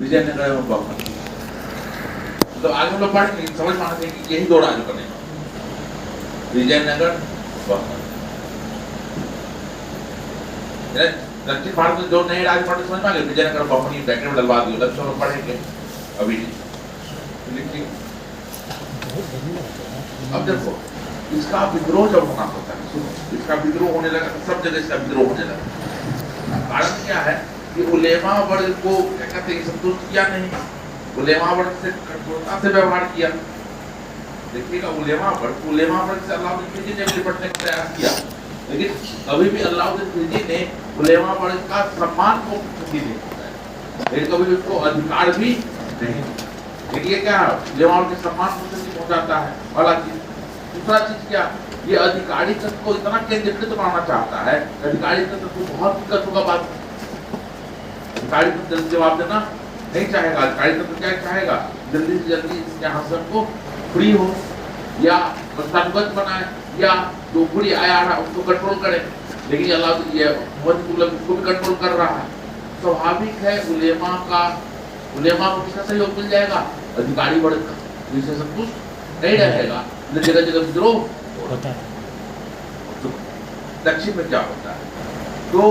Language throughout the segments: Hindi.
विजयनगर एवं बखर। तो आगे हम लोग पढ़ेंगे, समझ मानते हैं कि यही दो राज्य बने, विजयनगर बखर। दक्षिण भारत में जो नए राज्य पढ़े समझ में आ गए, विजयनगर बखर ब्रैकेट में डलवा दिए, लक्ष्य लोग पढ़ेंगे अभी लिखिए। अब देखो इसका विद्रोह जब होना होता है, सुनो इसका विद्रोह होने लगा, सब जगह इसका विद्रोह होने लगा। कारण क्या है कि उलेमा वर्ग को क्या कहते हैं, संतुष्ट किया नहीं, उलेमा वर्ग से कठोरता से व्यवहार किया। देखिएगा उलेमा वर्ग से अल्लाउद्दीन खिलजी ने निपटने का प्रयास किया, लेकिन कभी भी अल्लाउद्दीन खिलजी ने उलेमा वर्ग का सम्मान को क्षति नहीं पहुंचाया, लेकिन कभी उसको अधिकार भी नहीं। देखिए क्या उलेमा वर्ग के सम्मान को क्षति पहुंचाता है। वाला चीज, दूसरा चीज क्या, ये अधिकारी तत्व को इतना केंद्रीकृत बनाना चाहता है, अधिकारी तत्व को बहुत दिक्कत होगा बात। अधिकारी तत्व जल्दी जवाब देना नहीं चाहेगा, अधिकारी तत्व क्या चाहेगा, जल्दी से जल्दी इस सिंहासन को फ्री हो या स्थानगत बनाए या जो बुरी आया रहा उसको कंट्रोल करे। लेकिन अल्लाह ये मोहम्मद तुगलक उसको भी कंट्रोल कर रहा है। स्वाभाविक है उलेमा को किसका सहयोग मिल जाएगा, अधिकारी वर्ग का, जिससे संतुष्ट नहीं रहेगा, जगह जगह विद्रोह होता है। दक्षिण में क्या होता है, तो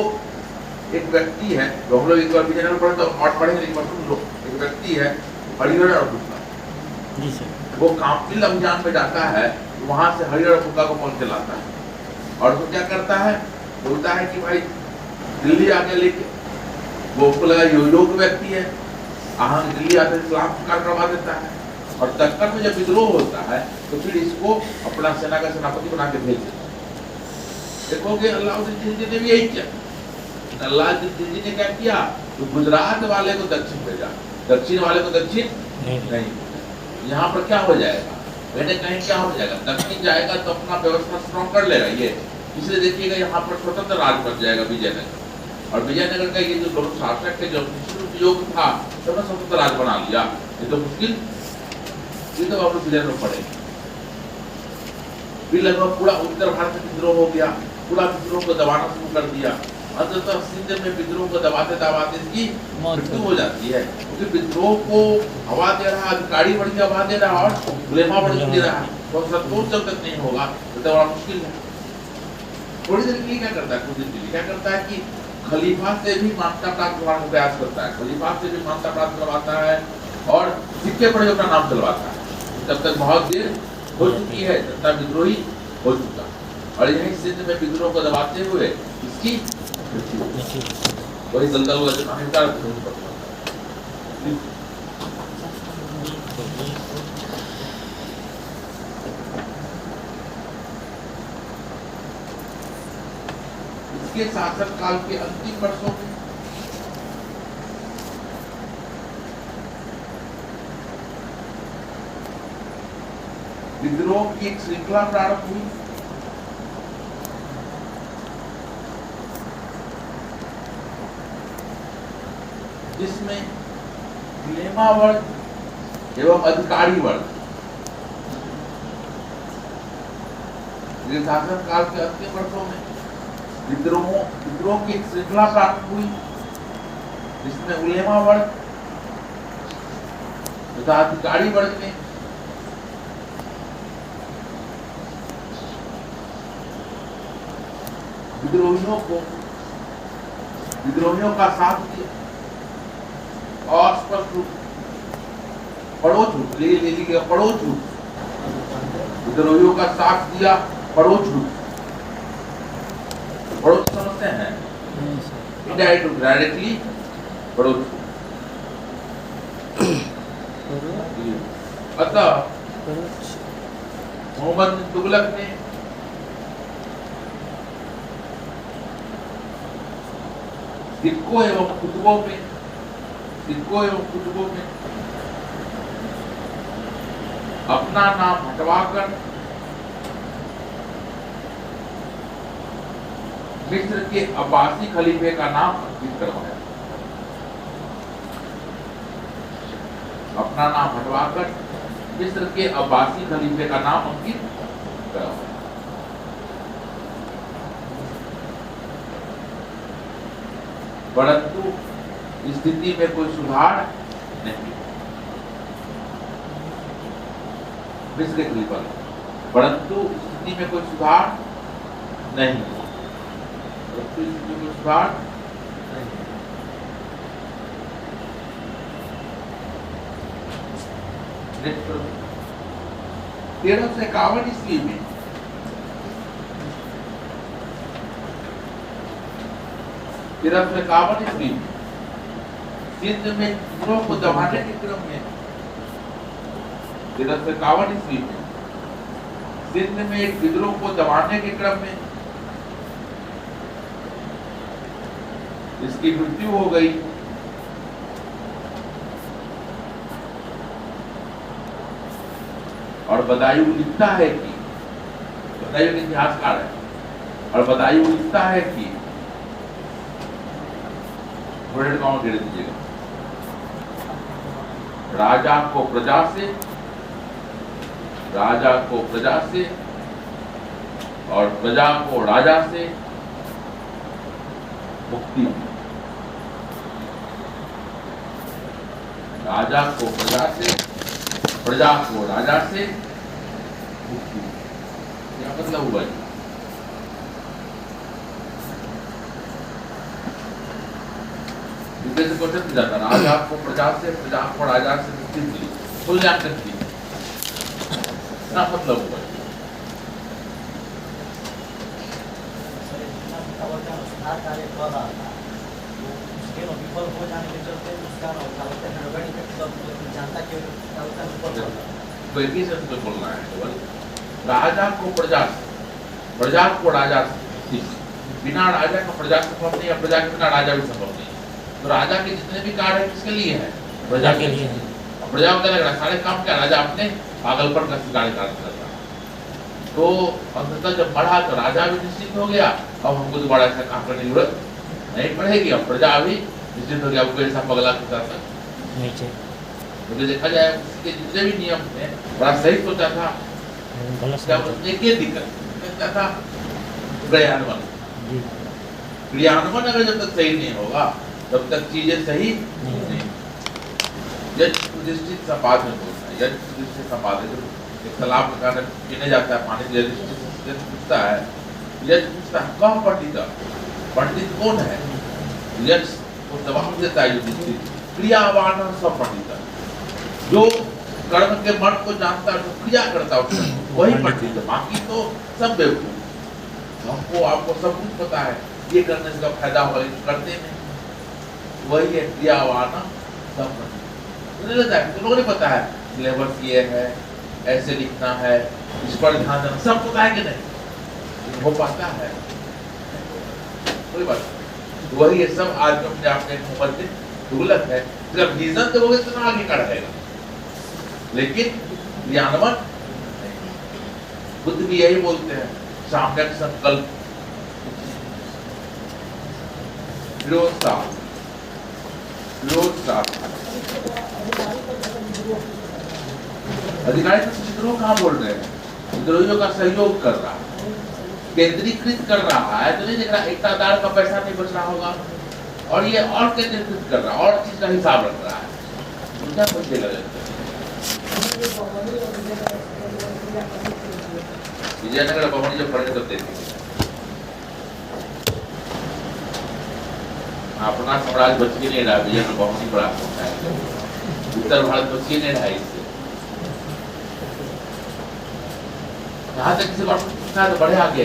एक व्यक्ति है, जो हम लोग एक बार विजयनगर पढ़े तो और पढ़ेंगे, एक बार सुन लो। एक व्यक्ति है हरिहर और फुक्का, वो काफिल अभियान में जाता है, वहां से हरिहर और फुक्का को कौन के लाता है और वो क्या करता है, बोलता है कि भाई दिल्ली आके लेके, वो उसको लगा योग्य व्यक्ति है, दिल्ली आके इस्लाम स्वीकार करवा देता है। और दक्कन में जब विद्रोह होता है तो फिर इसको अपना सेना का सेनापति बना के भेज देता है। देखोगे अल्लाउद्दीन खिलजी ने भी यही किया। अल्लाउद्दीन खिलजी ने क्या किया, तो गुजरात वाले को दक्षिण भेजा, दक्षिण वाले को दक्षिण नहीं। यहाँ पर क्या हो जाएगा, मैंने कहीं क्या हो जाएगा, दक्षिण जाएगा तो अपना व्यवस्था स्ट्रॉन्ग कर लेगा ये, इसलिए देखिएगा यहाँ पर स्वतंत्र राज बन जाएगा विजयनगर। और विजयनगर का ये जो दोनों शासक थे, जो योग था, सबने स्वतंत्र राज बना लिया। ये तो मुश्किल, ये तो आप लोग विजयनगर पढ़ेंगे। फिर लगभग पूरा उत्तर भारत में विद्रोह हो गया, पूरा विद्रोह को दबाना शुरू कर दिया। अंततः सिंध में विद्रोह को दबाते दबाते इसकी मृत्यु हो जाती है, क्योंकि विद्रोह को हवा दे रहा, अधिकारी बढ़िया हवा दे रहा और उलेमा बढ़िया दे रहा है, तो संतोष जब तक नहीं होगा तो बड़ा मुश्किल है। थोड़ी देर के लिए क्या करता है, कुछ दिन के लिए क्या करता है कि खलीफा से भी मान्यता प्राप्त करवाने का प्रयास करता है, खलीफा से भी मान्यता प्राप्त करवाता है और सिक्के पर अपना नाम चलवाता है। तब तक बहुत देर हो चुकी है, जनता विद्रोही हो चुका, और यही सिंध में विद्रोह को दबाते हुए इसकी वही दलदल वाला जो अहंकार इसके शासन काल के अंतिम वर्षों में विद्रोह की एक श्रृंखला प्रारंभ हुई। जिसमें उलेमा वर्ग एवं अधिकारी वर्ग शासन काल के अंतिम वर्षों में विद्रोह की एक श्रृंखला प्रारंभ हुई, जिसमें उलेमा वर्ग तथा अधिकारी वर्ग ने विद्रोहियों का साथ दिया और स्पष्ट रूप पड़ोस रूप विद्रोहियों का साथ दिया, पड़ोस रूप, पड़ोस समझते हैं, इनडायरेक्ट डायरेक्टली पड़ोस। अतः मोहम्मद तुगलक ने सिक्कों एवं कुतुबों में अपना नाम हटवाकर मिस्र के अब्बासी खलीफे का नाम अंकित करवाया। अपना नाम हटवाकर मिस्र के अब्बासी खलीफे का नाम अंकित करवाया। परंतु स्थिति में कोई सुधार नहीं, फिजिकली पर, परंतु स्थिति में कोई सुधार नहीं, परंतु स्थिति में कोई सुधार नहीं। 1351 ईस्वी में सिंध में विद्रोह को दबाने के क्रम में 1351 ईस्वी में सिंध में एक विद्रोह को दबाने के क्रम में इसकी मृत्यु हो गई। और बदायूं लिखता है कि, बदायूं के इतिहासकार है, और बदायूं लिखता है कि गांव घेर दीजिएगा, राजा को प्रजा से और प्रजा को राजा से मुक्ति मिली। राजा को प्रजा से, प्रजा को राजा से मुक्ति। क्या मतलब हुआ? से क्वेश्चन जाता, राजा को प्रजा से, प्रजा को राजा से मुक्ति मिली, मूल्यांकन की, क्या मतलब हुआ? बोलना है केवल राजा को प्रजा से, प्रजा को राजा से, बिना राजा का प्रजा संभव नहीं, प्रजा के बिना राजा भी संभव नहीं। तो राजा के जितने भी कार्य है किसके लिए है? प्रजा के लिए। प्रजा को क्या लग रहा है सारे काम क्या राजा अपने पागलपन का कार्य करता है। तो अंततः जब बढ़ा तो राजा भी निश्चित हो गया, अब हमको दोबारा ऐसा काम करने की जरूरत नहीं पड़ेगी, अब प्रजा भी निश्चित हो गया, आपको ऐसा पगला के साथ नहीं चाहिए। तो देखा जाए उसके जितने भी नियम थे बड़ा सही सोचा था, क्या एक ये दिक्कत क्या था, क्रियान्वयन। क्रियान्वयन अगर जब तक सही नहीं होगा तब तक चीजें सही नहीं। यज्ञ प्रतिष्ठित संपादन होता है, यज्ञ प्रतिष्ठित संपादन, एक तालाब के कारण पीने जाता है पानी, यज्ञ पूछता है, यज्ञ पूछता है कौन पंडित? पंडित कौन है? यज्ञ को जवाब देता है युधिष्ठिर, क्रियावान सब पंडित, जो कर्म के मन को जानता है, जो क्रिया करता है वही पंडित है, बाकी तो सब बेवकूफ। हमको आपको सब कुछ पता है, ये करने से फायदा होगा, करते नहीं, वही है क्रियावान सब पंडित। तो लोगों ने पता है सिलेबस ये है, ऐसे लिखना है, इस पर ध्यान देना, सब पता है कि नहीं? हो पाता है कोई बात नहीं। वही है सब आज अपने आप में उम्र से दुर्लभ है, जब विजन तो इतना आगे का रहेगा, लेकिन क्रियान्वयन बुद्ध भी यही बोलते हैं, साम्यक संकल्प, विरोध अधिकारी तो विद्रोह कहाँ बोल रहे हैं? विद्रोहियों का सहयोग कर रहा है, केंद्रीकृत कर रहा है, तो नहीं देख रहा एकतादार का पैसा नहीं बच रहा होगा, और ये और केंद्रीकृत कर रहा है, और चीज का हिसाब रख रहा है। क्या मुझे लगे विजयनगर भवन जो पढ़े तो देखिए, अपना साम्राज्य बच के नहीं रहा, विजयनगर भवन ही बड़ा होता है, उत्तर भारत बच के नहीं रहा इससे। यहाँ तक किसी बात पूछना है तो बड़े आगे,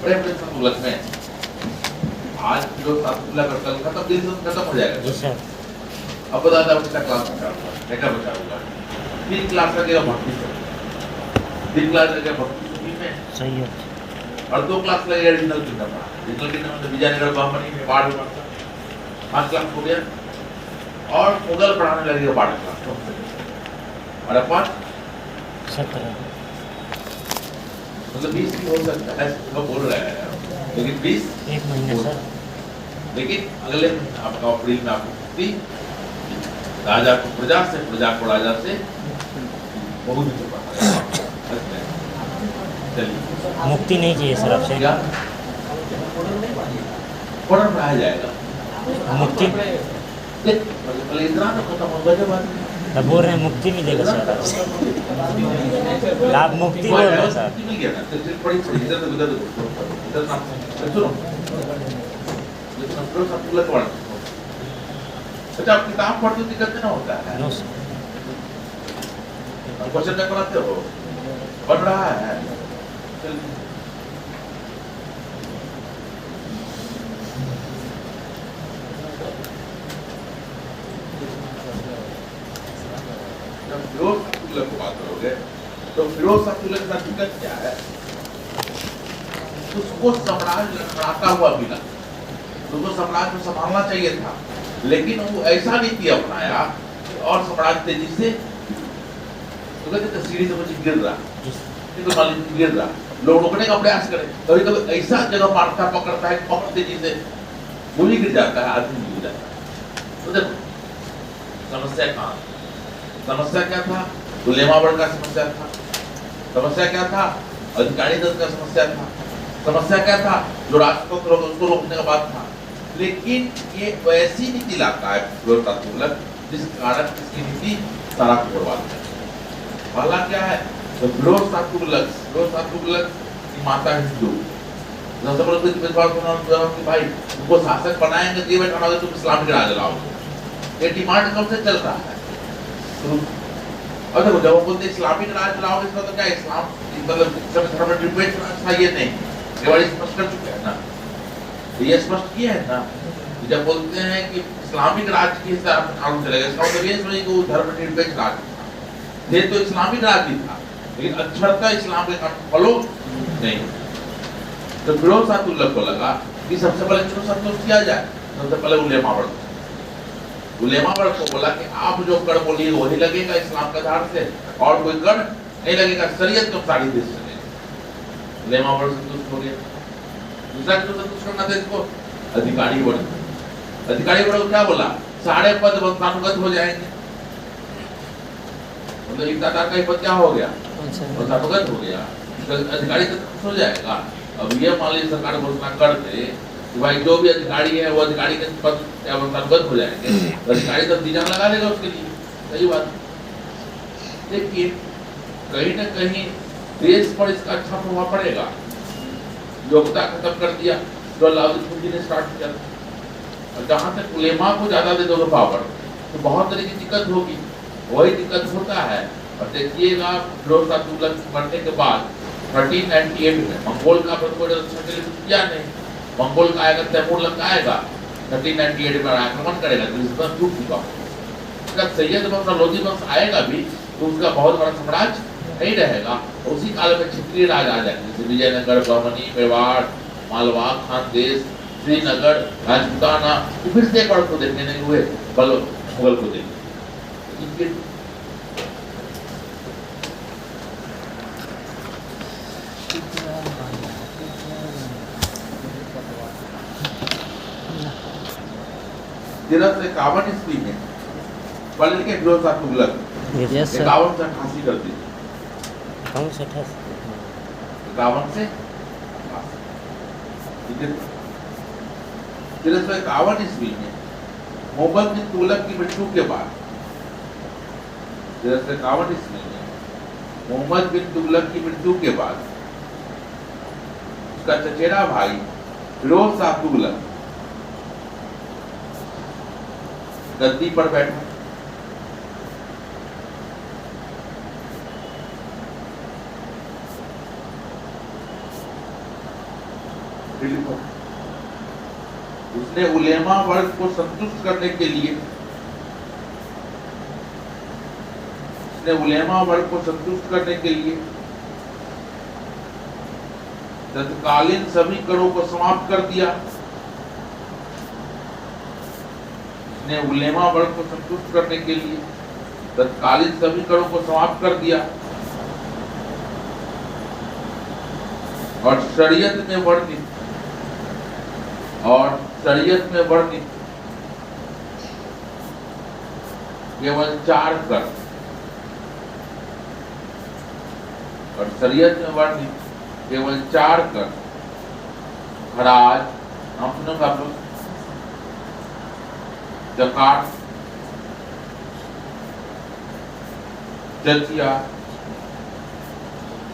बड़े बड़े संतुलन में आज जो संतुलन कर कल खत्म, दिन खत्म हो जाएगा। अब बता दो कितना क्लास बचा हुआ, क्या बचा हुआ? 3 क्लास लगेगा भक्ति से, 3 क्लास लगेगा भक्ति में, सही है, और 2 क्लास लगेगा रीजनल किंगडम में। रीजनल किंगडम में विजयनगर बहमनी में 12 क्लास, 5 क्लास हो गया, और मुगल पढ़ाने लगेगा 12 क्लास, और अपन 17, मतलब 20 भी हो सकता है, वो बोल रहा है, लेकिन 20 एक महीने सर, लेकिन अगले आपका अप्रैल में आपको मुक्ति, राजा को प्रजा से, प्रजा को राजा से, बहुत मुक्ति नहीं चाहिए सर आपसे, क्या पढ़ा जाएगा मुक्ति? पहले इतना तो खत्म होगा जब आदमी तब बोल रहे हैं मुक्ति मिलेगा सर, लाभ मुक्ति बोल रहे हैं सर। मिल गया ना, तो सिर्फ पड़ी पड़ी इधर इधर इधर ना सुनो संस्कृत सब लग पड़ा। अच्छा आप किताब पढ़ते हो दिक्कत ना होता है? No sir. क्वेश्चन पेपर बनाते हो, पढ़ रहा है चल फिरोज शाह तुगलक की बात करोगे तो फिरोज शाह तुगलक का दिक्कत क्या है? उसको सम्राट लड़खड़ाता हुआ मिला, उसको सम्राट को संभालना चाहिए था, लेकिन वो ऐसा नीति अपनाया और सम्राट तेजी से तो कहते सीढ़ी से मुझे गिर रहा, तो मालिक गिर रहा, लोग रोकने का प्रयास करें, कभी कभी ऐसा जगह मारता पकड़ता है बहुत तेजी से वो भी गिर जाता है, आदमी गिर जाता है। तो देखो समस्या कहाँ, समस्या क्या था? उलेमा वर्ग का समस्या था, समस्या क्या था? अधिकारी दल का समस्या था, समस्या क्या था? जो राजतंत्र होगा उसको रोकने का बात था। लेकिन ये वैसी नीति लाता है फिरोज शाह तुगलक जिस कारण इसकी नीति सारा को बर्बाद कर। पहला क्या है? तो फिरोज शाह तुगलक की माता हिंदू, सबसे बड़ा कि भाई उनको शासक बनाएंगे तो ये बैठाओगे तुम इस्लामिक राज लाओगे, ये डिमांड कब से चल रहा है? और देखो जब वो बोलते इस्लामिक राज लाओगे इसका तो क्या इस्लाम मतलब धर्मनिरपेक्ष राज था ये नहीं, ये बड़ी स्पष्ट कर चुके हैं ना, ये स्पष्ट किया है ना। जब बोलते हैं कि इस्लामिक राज की कानून चलेगा इसका मतलब ये समझिए कि वो धर्मनिरपेक्ष राज था, ये तो इस्लामिक राज ही था लेकिन अक्षरता इस्लाम के कानून फॉलो नहीं। तो फिरोज शाह तुगलक को लगा कि सबसे पहले इसको संतुष्ट किया जाए, सबसे पहले उलेमा वर्ग को बोला कि आप जो कर बोलिए वही लगेगा इस्लाम के आधार से और कोई कर नहीं लगेगा, शरीयत को सारी देश चलेगा। उलेमा वर्ग संतुष्ट हो गया। दूसरा जो संतुष्ट करना था इसको अधिकारी वर्ग क्या बोला? सारे पद वंशानुगत हो जाएंगे, मतलब इक्तादार का ही पद क्या हो गया? वंशानुगत हो गया, तो अधिकारी तो खुश हो जाएगा। अब ये मान लीजिए सरकार घोषणा कर दे कि भाई जो भी अधिकारी है वो अधिकारी के पद क्या वंशानुगत हो जाएंगे, तो अधिकारी तो दीजान लगा देगा उसके लिए, सही बात। लेकिन कहीं ना कहीं देश पर इसका अच्छा प्रभाव पड़ेगा। योग्यता खत्म कर दिया जो अलाउद्दीन खिलजी ने स्टार्ट किया, और जहाँ तक उलेमा को ज्यादा दे दोगे पावर तो बहुत तरह की दिक्कत होगी, वही दिक्कत होता है। और देखिएगा फिरोज शाह तुगलक मरने के बाद 1398 में मंगोल का कोई रक्षा के लिए कुछ किया नहीं, मंगोल का आएगा तैमूर लंका आएगा 1398 में आक्रमण करेगा तो इस पर टूट चुका होगा। सैयद वंश लोधी वंश आएगा भी तो उसका बहुत बड़ा साम्राज्य नहीं रहेगा, और उसी काल में क्षेत्रीय राज आ जाएंगे जैसे विजयनगर, बहमनी, मेवाड़, मालवा, खानदेश, श्रीनगर, राजपूताना, तो फिर से एक बार को देखने नहीं हुए बल मुगल को देखे। फिरोज शाह तुगलक 51 से 88 कर दी, 51 से 88। 1351 ईस्वी में मोहम्मद बिन तुगलक की मृत्यु के बाद 1351 ईस्वी में मोहम्मद बिन तुगलक की मृत्यु के बाद उसका चचेरा भाई फिरोज शाह तुगलक गद्दी पर बैठा। उसने उलेमा वर्ग को संतुष्ट करने के लिए तत्कालीन सभी करों को समाप्त कर दिया। उसने उलेमा वर्ग को संतुष्ट करने के लिए तत्कालीन सभी करों को समाप्त कर दिया और शरीयत में वर्णित केवल 4 कर और शरीयत में वर्णित केवल 4 कर खराज जकात, जजिया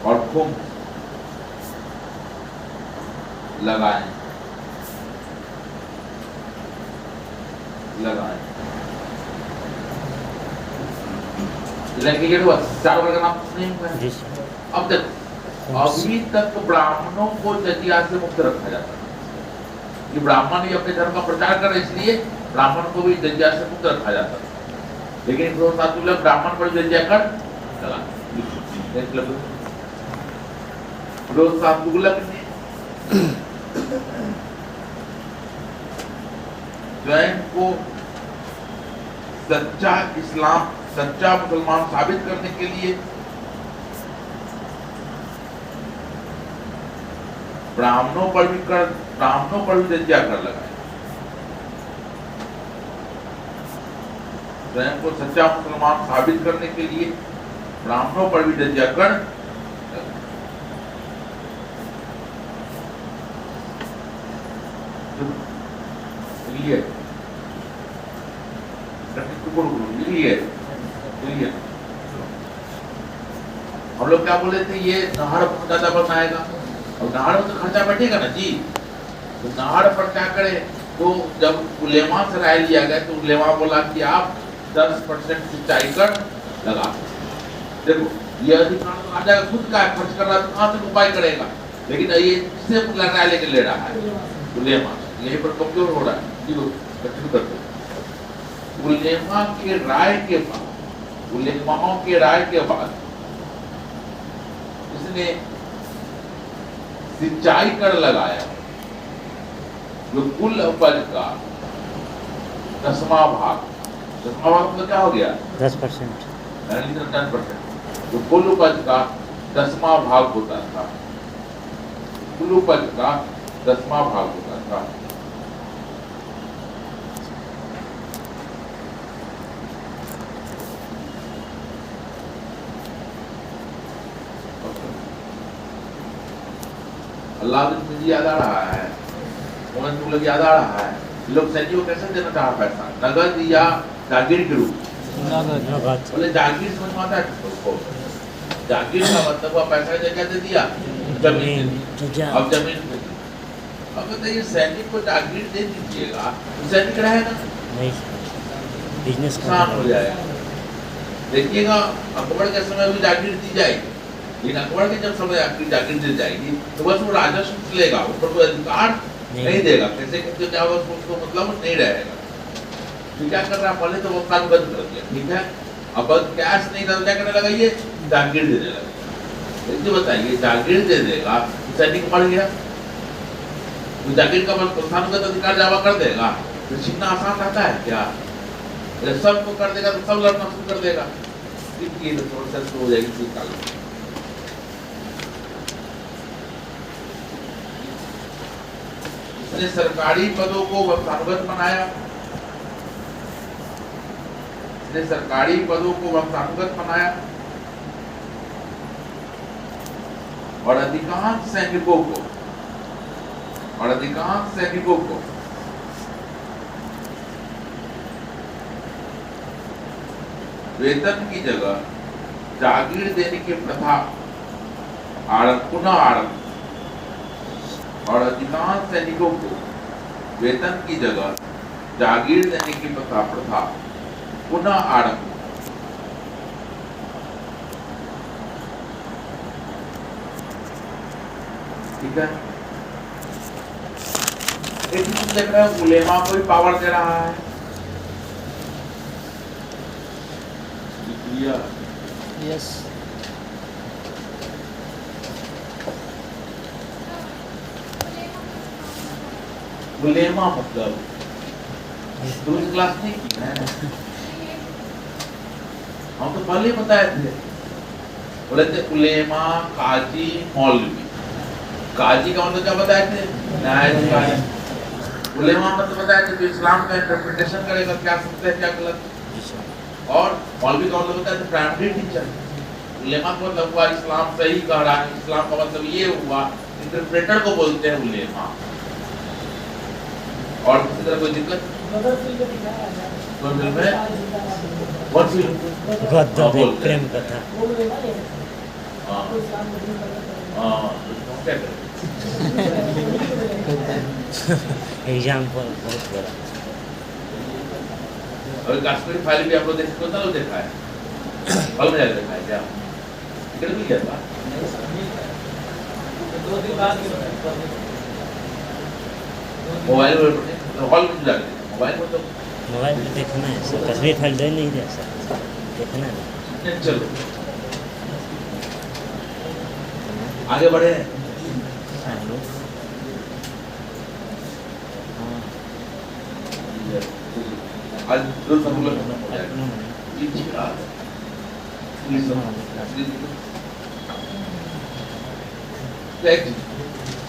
और खुम्स लगाएं। ये हुआ 4 वर्ग का नाम नहीं हुआ है। जी सर। अब देखो, अभी तक ब्राह्मणों को जजिया से मुक्त रखा जाता है कि ब्राह्मण ही अपने धर्म का प्रचार कर, इसलिए ब्राह्मण को भी जजिया से मुक्त रखा जाता है। लेकिन ब्राह्मण पर जजिया कर लगा तुगलक ने स्वयं को सच्चा इस्लाम, सच्चा मुसलमान साबित करने के लिए ब्राह्मणों पर भी जजिया कर लगाए। स्वयं को सच्चा मुसलमान साबित करने के लिए ब्राह्मणों पर भी जजिया कर हम लोग क्या बोले थे, ये नहर बहुत ज्यादा बनाएगा और नहर में तो खर्चा बैठेगा ना जी। तो नहर पर क्या करे, तो जब उलेमा से राय लिया गया तो उलेमा बोला कि आप 10% सिंचाई कर लगा। देखो ये अधिकार तो आ जाएगा, खुद का खर्च कर रहा है तो कहाँ से उपाय करेगा, लेकिन ये किससे राय लेके ले रहा है, उलेमा। यहीं पर कमजोर हो रहा है। उलेमा के राय के बाद, उलेमाओं के राय के बाद इसने सिंचाई कर लगाया, जो कुल उपज का 10वां भाग तो क्या हो गया 10%, 10%। जो कुल उपज का 10वां भाग होता था, कुल उपज का 10वां भाग होता था। अल्लाह मुझे याद आ रहा है, मोहन तुम लोग याद आ रहा है, लोग सैनिक को कैसे देना चाहा पैसा, नगद या जागीर के रूप? बोले जागीर समझ में आता है उसको? जागीर का मतलब हुआ पैसा जगह दे दिया, जमीन। अब जमीन पे अब बताइए, सैनिक को जागीर दे दीजिएगा तो सैनिक रहेगा नहीं, बिजनेस नुकसान हो जाएगा। देखिएगा अकबर के समय भी जागीर दी जाएगी, लेकिन अकबर के जब समय आपकी जागीर दी जाएगी तो बस वो राजस्व लेगा, ऊपर कोई अधिकार नहीं देगा। कैसे कैसे क्या होगा उसको मतलब नहीं रहेगा। तो क्या कर रहा है, पहले तो वो काम बंद कर दिया, ठीक है। अब कैश नहीं था, क्या करने लगा, ये जागीर देने लगा। तो बताइए, जागीर दे देगा तो सैनिक मर गया, तो जागीर का स्थानुगत अधिकार दावा कर देगा, तो छीनना आसान रहता है क्या? जब सबको कर देगा तो सब लड़ना शुरू कर देगा, ये तो प्रोसेस हो जाएगी। इसने सरकारी पदों को वंशानुगत बनाया, इसने सरकारी पदों को वंशानुगत बनाया और अधिकांश सैनिकों को वेतन की जगह जागीर देने की प्रथा पुनः आरंभ, और अधिकांश सैनिकों को वेतन की जगह जागीर देने की प्रथा पुनः आरंभ। ठीक है, एक चीज देख रहे हैं, उलेमा को भी पावर दे रहा है। यस, उलेमा मतलब दूसरी क्लास नहीं की है, हम तो पहले ही बताए थे। बोले थे उलेमा, काजी, मौलवी। काजी का मतलब क्या बताए थे, न्यायाधिकारी। उलेमा मतलब बताए थे जो इस्लाम का इंटरप्रिटेशन करेगा, क्या सत्य है क्या गलत। और मौलवी का मतलब बताए थे प्राइमरी टीचर। उलेमा का मतलब हुआ इस्लाम सही कह रहा है, इस्लाम का मतलब ये हुआ, इंटरप्रेटर को बोलते हैं उलेमा। और किसी तरह कोई दिक्कत कौन फिल्म है? कौन फिल्म? गद्दार हाँ, बोल एक प्रेम कथा। हाँ हाँ, तो क्या करें? एग्जाम्पल बहुत बड़ा। और कश्मीर फाइल भी आप लोग देखो ना, देखा है हॉल में जाकर देखा है क्या? टिकट मिल गया था? मोबाइल में हॉल में जाकर मोबाइल में तो मोबाइल पे देखना है सर, तस्वीर फाइल दे नहीं दे सर, देखना है। चलो आगे बढ़े। हेलो। हाँ। आज दो संगुलन हो जाएगा। इसी का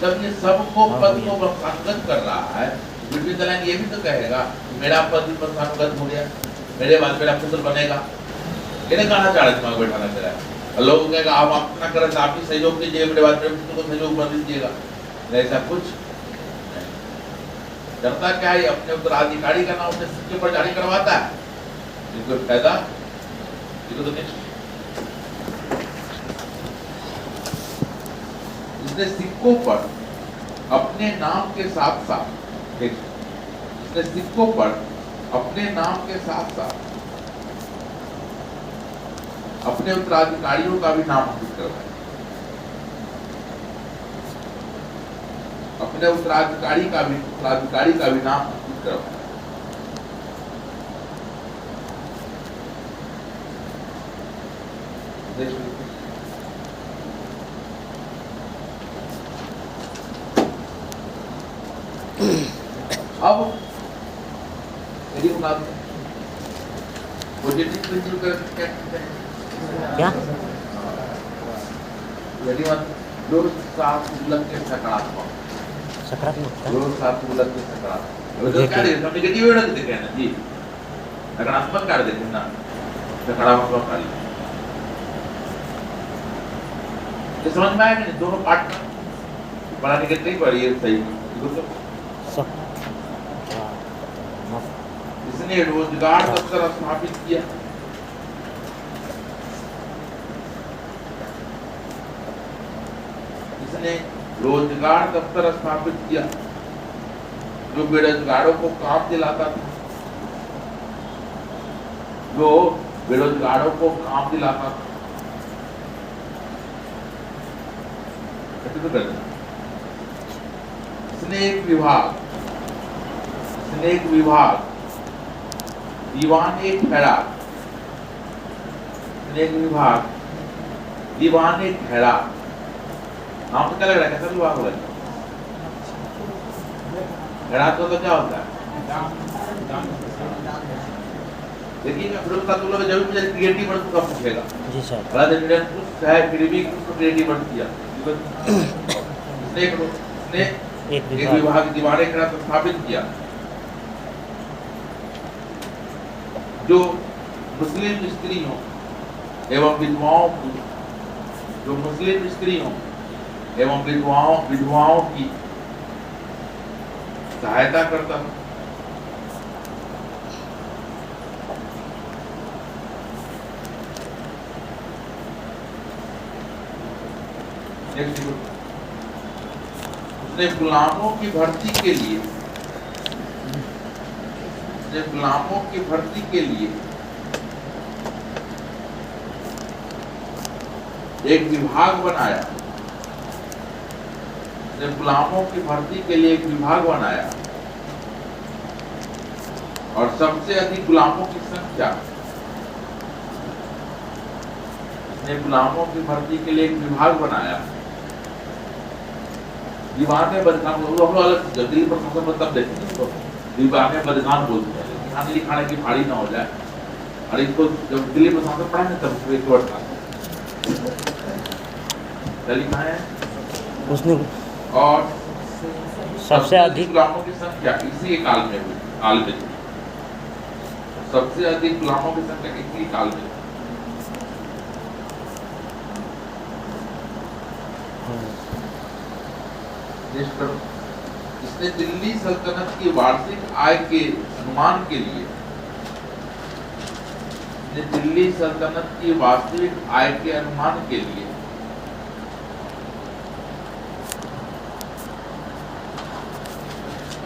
जब ये सबको पद को प्रसंगत कर रहा है, बिटवीन द लाइन ये भी तो कहेगा मेरा पद भी प्रसंगत हो गया, मेरे बाद मेरा पुत्र बनेगा। ये नहीं कहना चाह रहे दिमाग बैठाना चाह रहा है। लोग कहेगा आप अपना करें, आप ही सहयोग कीजिए, मेरे बाद मेरे पुत्र को सहयोग बन दीजिएगा। ऐसा कुछ नहीं। जनता क्या है, अपने उत्तराधिकारी का नाम अपने सिक्के पर जारी करवाता है, जिनको फायदा जिनको तो नहीं। इसने सिक्कों पर अपने नाम के साथ साथ इसने सिक्कों पर अपने नाम के साथ साथ अपने उत्तराधिकारियों का भी नाम अंकित करवाया। अपने उत्तराधिकारी का भी नाम अंकित करवाया। अब यदि पॉजिटिव प्रिंसिपल क्या कहते हैं? क्या? यदि दो साथ मूलक के सकारात्मक, सकारात्मकता। दो साथ मूलक के सकारात्मक, तो क्या देखें? नेगेटिव वर्ड देखें ना जी, नकारात्मक कार्य देखें ना, सकारात्मक कार्य। ये समझ में आया कि नहीं? दोनों पार्ट का बड़ा नेगेटिव और ये सही। इसने रोजगार दफ्तर स्थापित किया। इसने रोजगार दफ्तर स्थापित किया जो बेरोजगारों को काम दिलाता था, जो बेरोजगारों को काम दिलाता था। इसने एक विभाग दीवान एक खैरात, एक विभाग दीवान एक खैरात। नाम तो क्या लग रहा है? कैसा विभाग होगा? खैरात तो क्या होता है? देखिएगा फिर उसका तुम लोग जब मुझे क्रिएटिव वर्ड का पूछेगा जी सर। राजा इंडियन कुछ है फिर भी कुछ क्रिएटिव वर्ड किया। इसने एक विभाग दीवान एक खैरात स्थापित किया जो मुस्लिम स्त्रियों एवं विधवाओं की सहायता करता है। उसने गुलामों की भर्ती के लिए एक विभाग बनाया। गुलामों की भर्ती के लिए एक विभाग बनाया और सबसे अधिक गुलामों की संख्या गुलामों की भर्ती के लिए एक विभाग बनाया। दीवाने बदखान अलग दिल्ली प्रशासन में तब देखेंगे तो दीवाने बदखान बोलते हैं, लिखाने लिखाने की भारी ना हो जाए। और इसको जब दिल्ली प्रशासन पढ़ा ना तब एक वर्ड था क्या लिखा है उसने। और सबसे अधिक गुलामों की संख्या इसी काल में हुई, काल में सबसे अधिक गुलामों की संख्या इसी काल में। इसने दिल्ली सल्तनत की वार्षिक आय के अनुमान के लिए ने दिल्ली सल्तनत की वास्तविक आय के अनुमान के लिए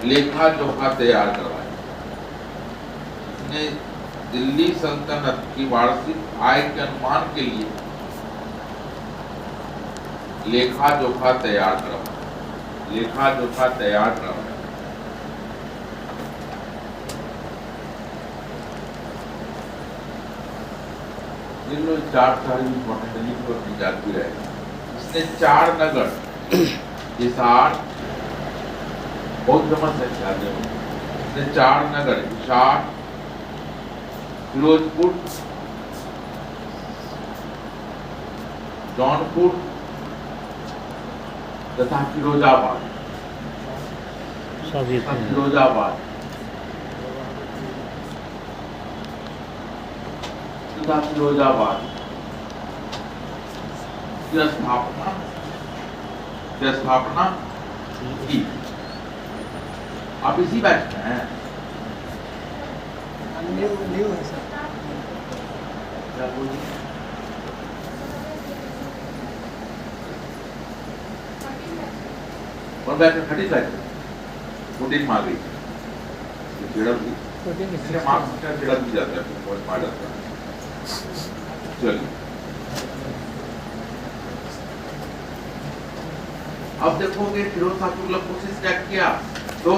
लेखा जोखा तैयार करवाया। इसने दिल्ली सल्तनत की वार्षिक आय के अनुमान के लिए लेखा जोखा तैयार करवाया। लेखा जोखा तैयार करवाया। इन लोग 4 शहर इंपॉर्टेंट है, लिख कर याद भी रहेगा। इसने 4 नगर हिसार, बहुत फेमस है याद है। इसने 4 नगर हिसार, फिरोजपुर, जौनपुर तथा फिरोजाबाद फिरोजाबाद तथा फिरोजाबाद की स्थापना की। आप इसी बैच में हैं? न्यू है सर। क्या बोलिए? और बैच में 30 बैच 14 मार गई चिड़प भी मार्क्स का चिड़प भी जाता है, बहुत मार जाता है। चलिए अब देखोगे फिरोज शाह तुगलक कोशिश क्या किया, तो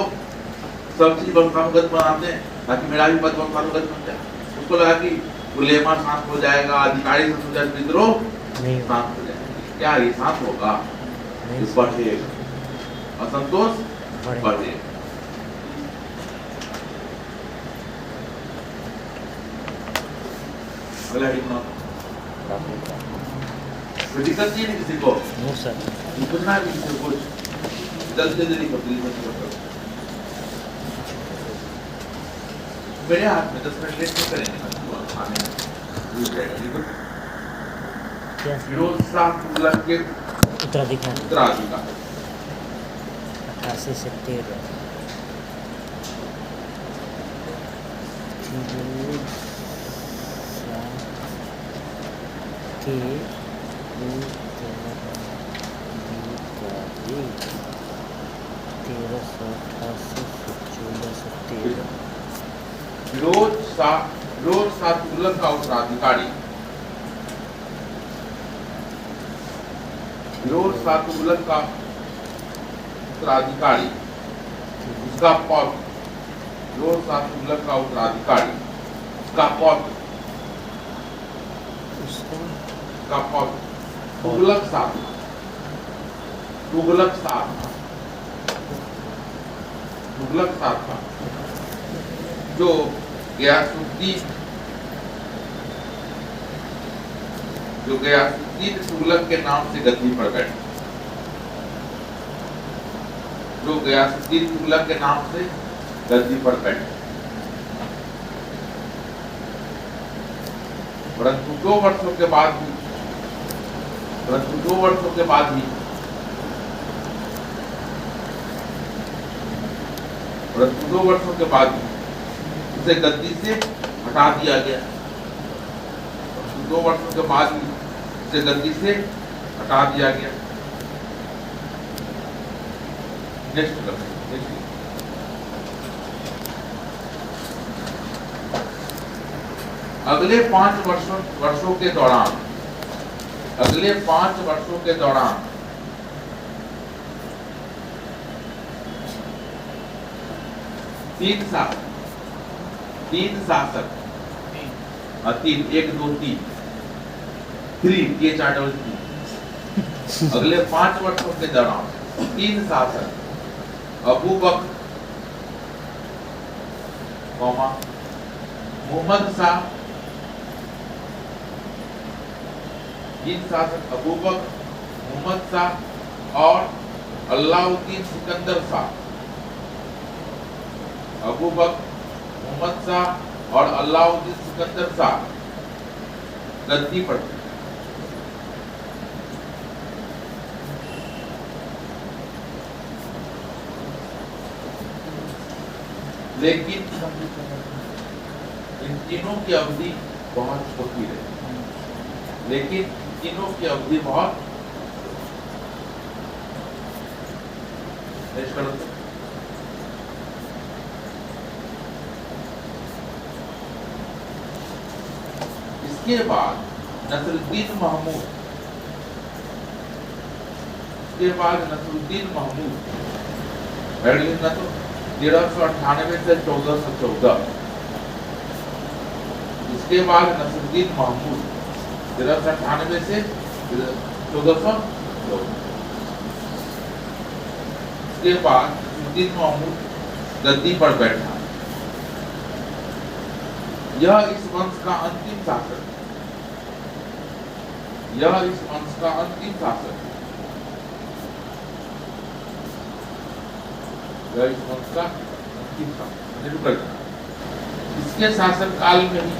सब चीज वंशानुगत बनाते हैं ताकि मेरा भी पद वंशानुगत बन जाए। उसको लगा कि उलेमा शांत हो जाएगा, अधिकारी शांत हो जाएगा, विद्रोह शांत हो जाएगा। क्या ये शांत होगा? बढ़ेगा, असंतोष बढ़ेगा। अगला कोई दिक्कत नहीं है किसी को? No sir. पूछना है किसी को कुछ? जल्दी जल्दी करो। मेरे हाथ में 10 मिनट लेट नहीं करेंगे ना, खाने में फिरोज शाह तुगलक के उत्तराधिकारी 88 से 13 फिरोज शाह के उत्तराधिकारी 1388 से 1413। फिरोज शाह तुगलक का उत्तराधिकारी फिरोज शाह तुगलक का उत्तराधिकारी उसका पौत्र फिरोज शाह तुगलक का उत्तराधिकारी उसका पौत्र तुगलक शाह था जो गयासुद्दीन तुगलक के नाम से गद्दी पर बैठा। जो गयासुद्दीन तुगलक के नाम से गद्दी पर बैठा, परंतु 2 वर्षों के बाद ही उसे गद्दी से हटा दिया गया। 2 वर्षों के बाद ही उसे गद्दी से हटा दिया गया। नेक्स्ट अगले 5 वर्षों के दौरान 3 शासक 3 अगले 5 वर्षों के दौरान 3 शासक अबू बकर मोहम्मद शाह, 3 शासक अबू बकर, मोहम्मद शाह और अलाउद्दीन सिकंदर शाह। अबू बकर, मोहम्मद शाह और अलाउद्दीन सिकंदर शाह गद्दी पर थे। लेकिन इन तीनों की अवधि बहुत छोटी रही, लेकिन तीनों की अवधि बहुत इसके बाद नसरुद्दीन महमूद, इसके बाद नसरुद्दीन महमूद ना तो 1398 से 1414, इसके बाद नसरुद्दीन महमूद 1398 से 1414, इसके बाद नसरुद्दीन महमूद गद्दी पर बैठा। यह इस वंश का अंतिम शासक, यह इस वंश का अंतिम शासक, यह इस वंश का अंतिम शासक। इसके शासन काल में ही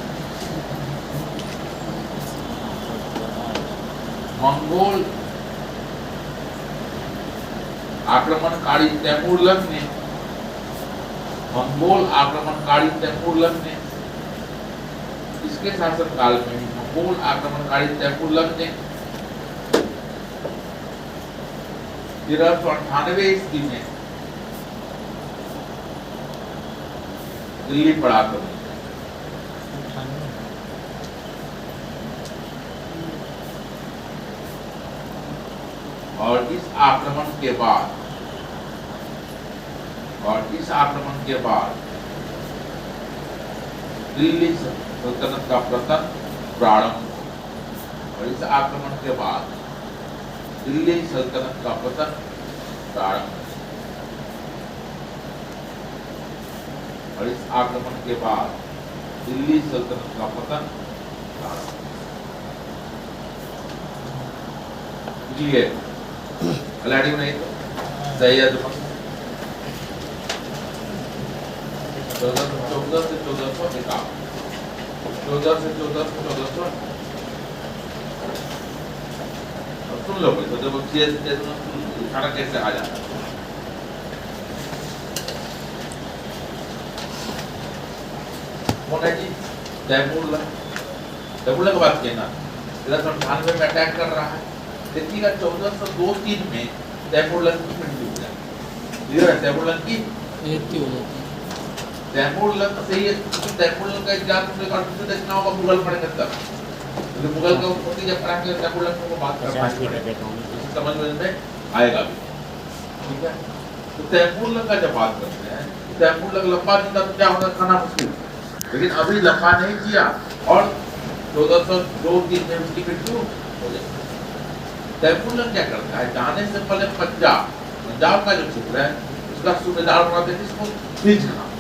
मंगोल आक्रमणकारी तैमूरलंग ने, मंगोल आक्रमणकारी तैमूरलंग ने, इसके शासन काल में ही मंगोल आक्रमणकारी तैमूरलंग ने 1398 ईस्वी में दिल्ली पर आक्रमण, और इस आक्रमण के बाद, दिल्ली सल्तनत का पतन प्रारंभ, और इस आक्रमण के बाद दिल्ली सल्तनत का पतन प्रारंभ, और इस आक्रमण के बाद दिल्ली सल्तनत का पतन प्रारंभ। अलाडी नहीं तो सैयद 1414 से 1451, 14 से 1414। सुन लो भाई, तो जब खाना कैसे आ जाता है। मोटा जी तैमूरलंग की बात किया ना, 1398 में अटैक कर रहा है। देखिएगा 1402-3 में तैमूरलंग की मृत्यु हो जाती है। तैमूरलंग की मृत्यु हो जाती है। तैमूरलंग से ही तैमूरलंग का इतिहास में देखना होगा मुगल पड़े तब, मुगल का उत्पत्ति जब कराएंगे तैमूरलंग को बात कर पाएंगे, समझ में आएगा भी। ठीक है, तो तैमूरलंग का जब बात करते हैं, तैमूरलंग लंबा जिंदा तो क्या होगा, खाना मुश्किल, लेकिन अभी लंबा नहीं किया और 1402-3 में उसकी मृत्यु हो जाती है। तैमूरलंग क्या करता है, जाने से पहले पंजाब का जो क्षेत्र है उसका सूबेदार बनाते हैं, जिसको खिज खान,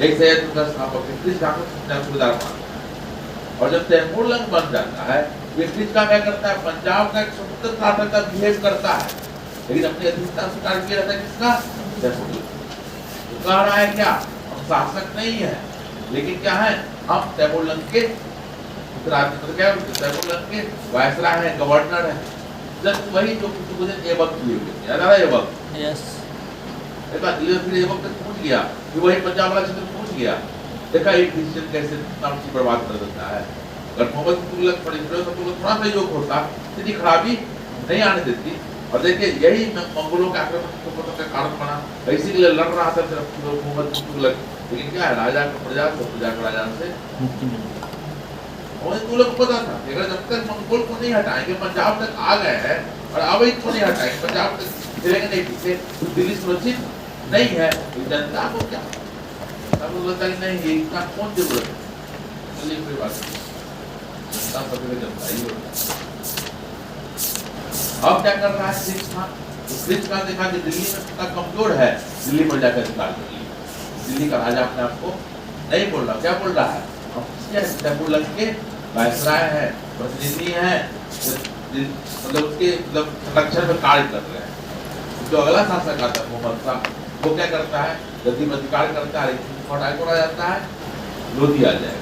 एक सैयद का स्थापक खिज खान को सूबेदार बनाते हैं। और जब तैमूरलंग बन जाता है, ये खिज खान क्या करता है, पंजाब का एक स्वतंत्र शासक का बिहेव करता है, लेकिन अपनी अधीनता स्वीकार किया जाता है किसका, तैमूरलंग। तो कह रहा है क्या, हम शासक नहीं है, लेकिन क्या है, हम तैमूरलंग के तैमूरलंग के वायसराय है, गवर्नर है, जब वही जो एबक किए हुए थे, याद आ रहा है एबक? यस। देखा धीरे धीरे एबक तक पहुंच गया, फिर वही पंजाब वाला क्षेत्र पहुंच गया। देखा एक डिसीजन कैसे नाम की बर्बाद कर देता है। अगर मोहम्मद तुगलक पड़े तो थोड़ा सा योग होता, इतनी खराबी नहीं आने देती। और देखिए यही मंगोलों के आक्रमण का कारण बना, इसी के लिए लड़ रहा था सिर्फ मोहम्मद तुगलक, लेकिन क्या है, राजा का प्रजा को प्रजा का राजा से मुक्ति मिल गई। तुगलक को पता था, अगर जब तक मंगोल को नहीं हटाएंगे, पंजाब तक आ गए हैं और अब इसको नहीं हटाएंगे, पंजाब तक चलेंगे नहीं, पीछे दिल्ली सुरक्षित नहीं है, तो जनता को क्या तब बोलता है नहीं, ये इतना कौन जरूरत है, चलिए कोई बात नहीं, जनता पकड़े जनता ही होता है। अब क्या कर रहा है खिज खान, खिज खान देखा कि दिल्ली में कितना कमजोर है, दिल्ली पर जाकर अधिकार कर लिया। दिल्ली का राजा अपने आप को नहीं बोल रहा, क्या बोल रहा है, हम तैमूरलंग के वायसराय है, प्रतिनिधि है, मतलब उसके संरक्षण में कार्य कर रहे हैं। जो अगला शासक आता है मोहम्मद शाह, वो क्या करता है, गद्दी में अधिकार करता है, हटाया को जाता है, लोधी आ जाएगा।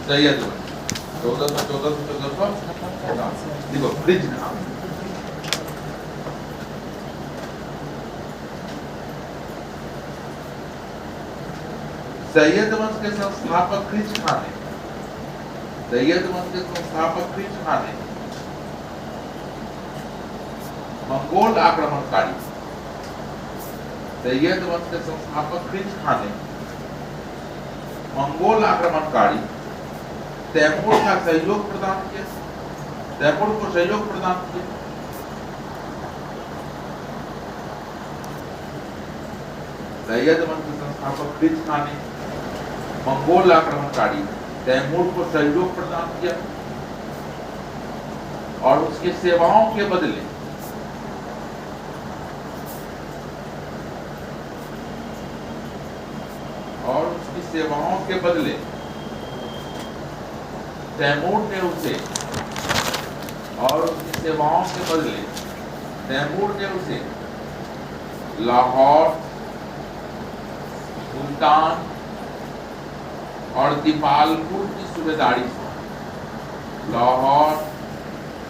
सैयद 1414 देखो ब्रिज नाम सैयद वंश के संस्थापक खिज खां ने, सैयद वंश के संस्थापक खिज खां ने मंगोल आक्रमणकारी, सैयद वंश के संस्थापक खिज खां ने मंगोल आक्रमणकारी तैमूर का सहयोग प्रदान किया, तैमूर को सहयोग प्रदान किया। सैयद वंश के संस्थापक खिज खां ने मंगोल आक्रमणकारी तैमूर को सहयोग प्रदान किया और उसकी सेवाओं के बदले तैमूर ने उसे लाहौर, मुल्तान और दीपालपुर की सूबेदारी सौंपी, लाहौर,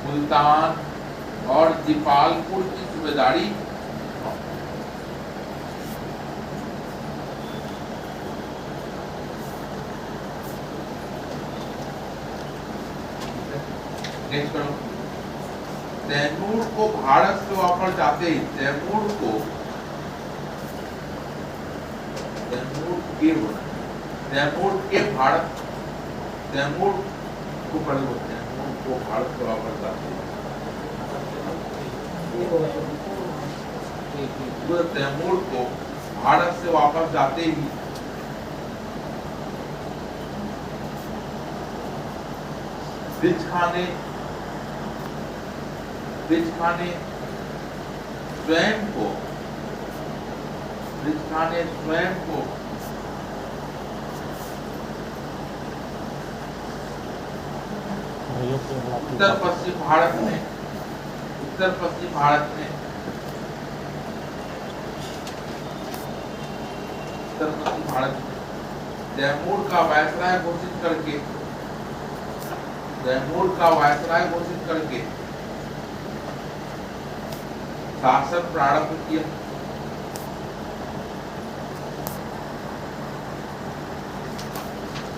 मुल्तान और दीपालपुर की सूबेदारी तैमूर को भारत से वापस जाते ही तैमूर को भारत से वापस जाते तैमूर को भारत से वापस जाते ही खिज खां ने स्वयं को उत्तर पश्चिम भारत में तैमूर का वायसराय घोषित करके शासन प्रारंभ किया।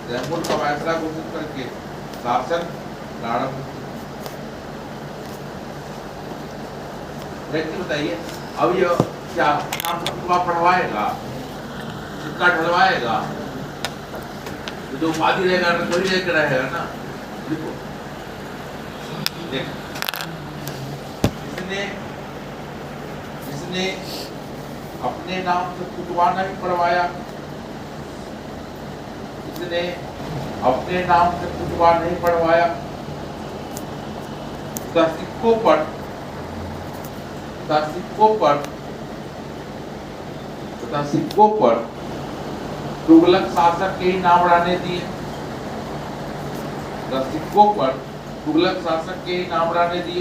तैमूर का वायसराय घोषित करके शासन प्रारंभ किया। बताइए अब ये क्या नाम पढ़वाएगा, सिक्का ढलवाएगा, जो उपाधि रहेगा थोड़ी लेकर रहेगा ना। देखो इसने अपने नाम से खुतवा नहीं पढ़वाया, सिक्कों पर तुगलक शासक के ही नाम रहने दिए,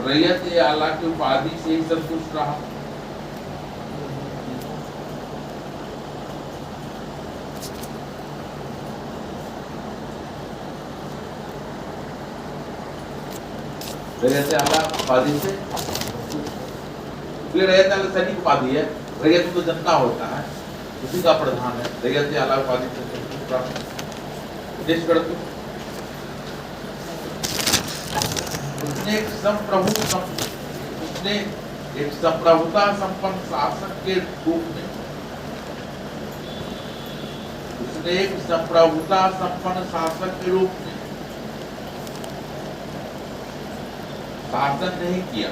रैयत ए आला की उपाधि से ही संतुष्ट रहा। रैयत ए आला उपाधि से, रैयत आला सैनिक उपाधि है, रैयत तो जनता होता है, उसी का प्रधान है। रैयत ए आला उपाधि से संतुष्ट रहा। उसने एक संप्रभुता संपन्न शासक के रूप में शासन नहीं किया।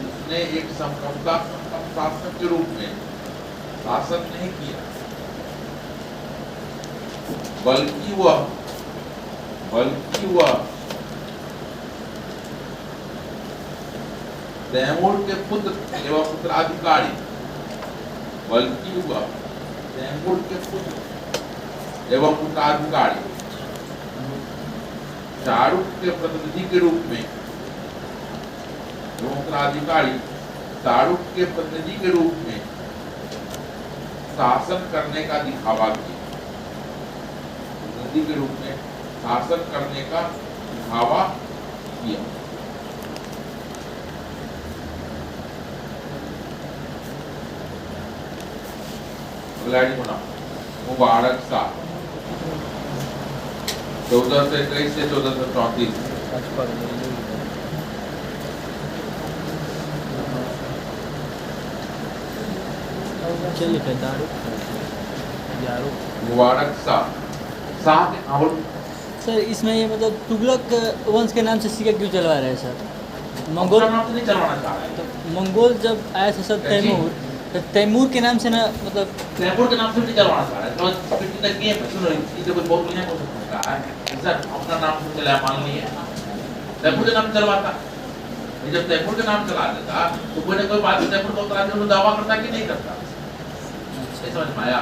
उसने एक संप्रभुता संपन्न शासक के रूप में शासन नहीं किया, बल्कि वह तैमूर के पुत्र एवं उत्तराधिकारी चारुक के प्रतिनिधि के रूप में शासन करने का दिखावा किया। प्रतिनिधि के रूप में शासन करने का दिखावा किया। अगला होना मुबारक शाह 1421 से 1434। मुबारक शाह के नावल सर इसमें ये मतलब तुगलक वंश के नाम से सिक्का क्यों चलवा रहे हैं सर? मंगोल नाम से नहीं चलवाना चाह रहे हैं। तो मंगोल जब आया था सर तैमूर, तो तैमूर के नाम से ना मतलब तैमूर के नाम से नहीं चलवाना चाह रहे हैं। तो फिर तक ये सुनो, ये तो कोई बहुत दुनिया को सकता है सर, अपना नाम से चला मान लिए तैमूर के नाम चलवाता। जब तैमूर के नाम चला देता तो कोई ना कोई बात तैमूर को उतरा के दावा करता कि नहीं करता। समझ में आया?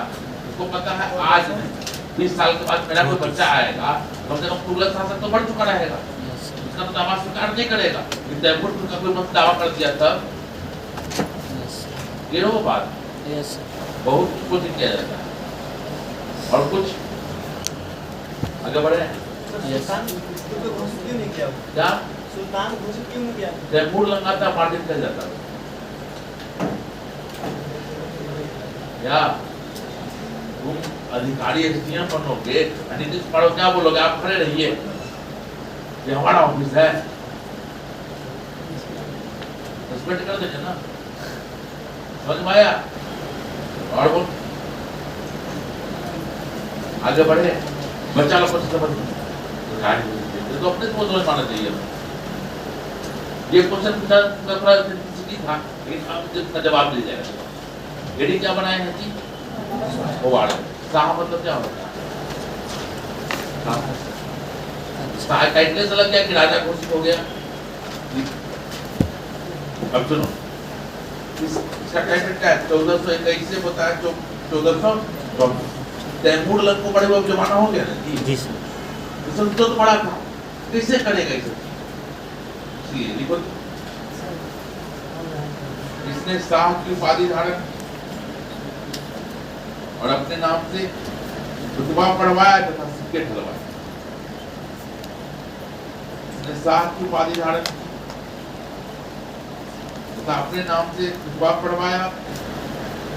उसको पता है आज नहीं 20 साल के बाद मेरा कोई बच्चा आएगा, कम से कम तुगलक शासक तो बढ़ चुका रहेगा, उसका तो दावा स्वीकार नहीं करेगा। तैमूर का कोई मत दावा कर दिया तब ये वो बात बहुत कुछ किया जाता है। और कुछ आगे बढ़े क्या सुल्तान घोषित क्यों नहीं किया? तैमूर लगाता मार्जिन कर जाता या तुम अधिकारी एसडीएम बनोगे, नीतीश पढ़ो क्या बोलोगे? आप खड़े रहिए, ये हमारा ऑफिस है, सस्पेंड कर देंगे ना। समझ में आया? और बोल आगे बढ़े। बच्चा लोग को समझ तो अपने को समझ माना चाहिए। ये क्वेश्चन पूछा था लेकिन अब इसका जवाब मिल जाएगा। एडी क्या बनाए हैं जी? मुबारक शाह मतलब क्या होता है? शाह टाइटल से लग गया कि राजा घोषित हो गया। अब सुनो, इसका टाइटल क्या है? 1421 से बताया 1400 तैमूर लंग को बड़े हुए जमाना हो गया ना जी सर। तो बड़ा था, कैसे करेगा इसे? लिखो इसने शाह की उपाधि धारण और अपने नाम से रुतबा पढ़वाया तथा सिक्के ढलवाए। इसने शाह की उपाधि धारण तथा अपने नाम से रुतबा पढ़वाया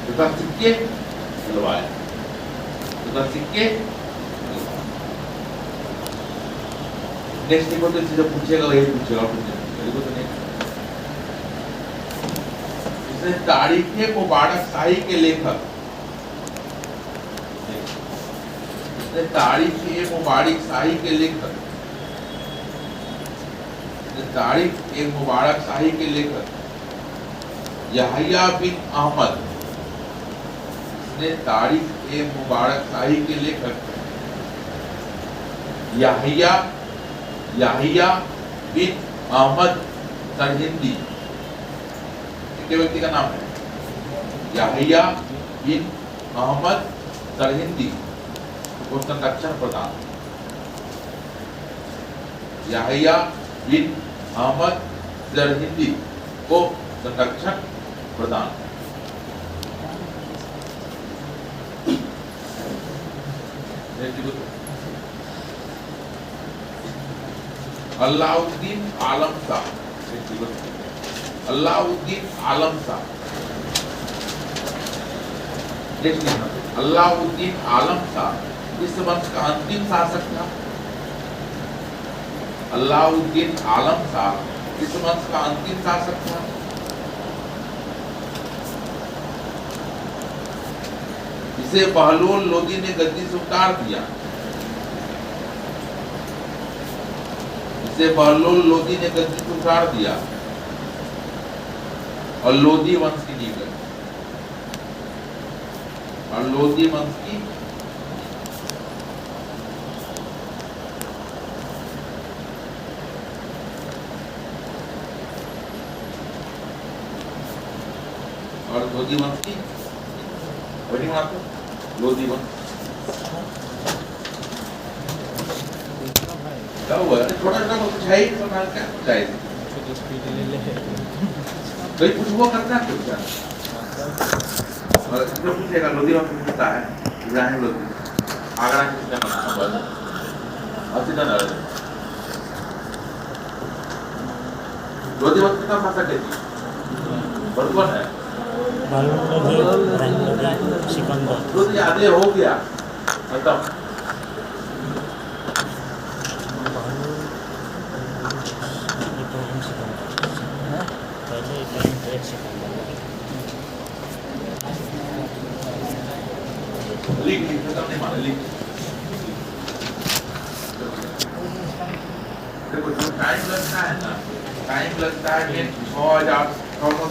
तथा सिक्के ढलवाए तथा सिक्के। नेक्स्ट देखो तो चीजें पूछेगा, वही पूछेगा, तो नहीं। इसने तारीख मुबारक शाही के लेखक तारीख मुबारक शाही के लेखक तारीख मुबारक शाही के लेखक याहिया बिन अहमद ने तारीख मुबारक शाही के लेखक याहिया बिन अहमद सरहिंदी के व्यक्ति का नाम है याहिया बिन अहमद सरहिंदी को संरक्षण प्रदान। याहिया बिन अहमद सरहिंदी को संरक्षण प्रदान। अलाउद्दीन आलम शाह अलाउद्दीन आलम शाह अलाउद्दीन आलम शाह इस वंश का अंतिम शासक था। अलाउद्दीन आलम शाह इस वंश का अंतिम शासक था। इसे बहलोल लोदी ने गद्दी से उतार दिया। इसे बहलोल लोदी ने गद्दी से उतार दिया और लोदी वंश की नींव गई। और लोदी वंश की और लोदी वंश की लोदी वंश क्या हुआ? थोड़ा सा कुछ है ही क्या चाहिए कोई कुछ वो करता है कुछ और जो पूछेगा लोधी वंश पूछता है इब्राहिम लोधी आगरा किसने बनाया? असिता नळले रोधीवत का भाषा कहती बरोबर है बालून लोधी इब्राहिम लोधी सिकंदर रोधी आधे हो गया खत्म इब्राहिम सिकंदर पहले इब्राहिम ग्रेट सिकंदर लिख खत्म नहीं माना लिख देखो जो टाइम लगता है ना टाइम लगता है कि 6000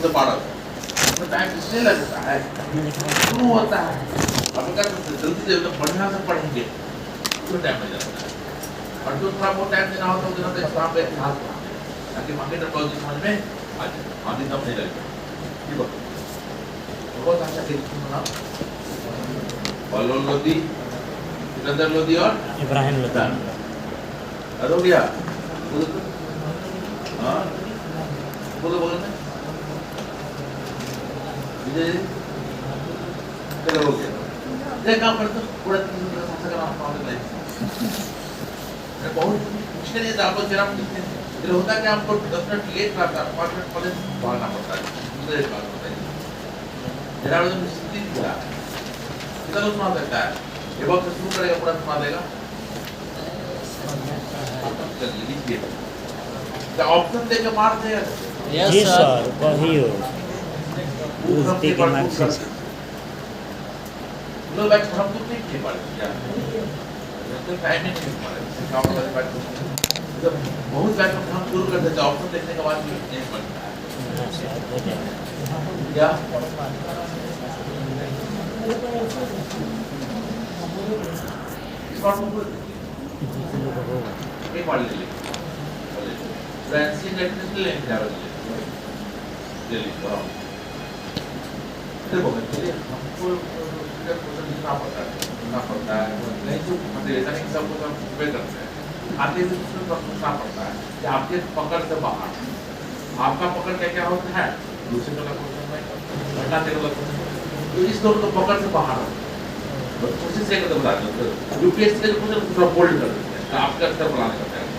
से 12 तो टाइम इसलिए लगता है शुरू होता है अब अगर जल्दी से बढ़िया से पढ़ेंगे तो टाइम लग जाता है और जो थोड़ा बहुत टाइम देना होता है उतना तो एग्जाम पे ध्यान ताकि मार्केट समझ में आ जाए आगे तब नहीं लगेगा ठीक है बहुत अच्छा किस्म बना बालून लोधी सिकंदर लोधी और इब्राहिम लोधी हो गया हाँ बोलो बोलो ना विजय चलो हो गया ये काम करते पूरा 3 दिन का संस्कार आप पाते नहीं बहुत मुश्किल है आप जरा फिर होता है कि आपको 10 मिनट लेट करता है 5 मिनट पहले भागना पड़ता है दूसरे बात होता है जरा वो स्थिति पूरा कितना लोग सुना सकता है ये वक्त शुरू करेगा पूरा सुना देगा चलिए लिखिए क्या ऑप्शन देके मार देगा यस जी सर सर कहियो उसके के मार्क्स लोग बैठ हम तो नहीं पढ़े क्या तो टाइम ही नहीं पढ़े काम करते बैठ जब बहुत बैठ हम शुरू कर देते ऑप्शन देखने के बाद भी नहीं पढ़ता है हाँ सर हो जाएगा क्या इस बार को एक पढ़ ले फ्रेंसी नेट ले जा रहे ले लो देखो मैं हमको लिखना पड़ता है नहीं तो मतलब ऐसा नहीं सब कुछ हम पे करते हैं आते से उसमें सोचना पड़ता है कि आपके पकड़ से बाहर आपका पकड़ क्या क्या होता है दूसरे का क्वेश्चन में घटना से तो इस दोनों को पकड़ से बाहर होता है कोशिश से करते बता दो यूपीएससी के क्वेश्चन थोड़ा बोल्ड कर देते हैं आपका स्तर बढ़ाने का प्रयास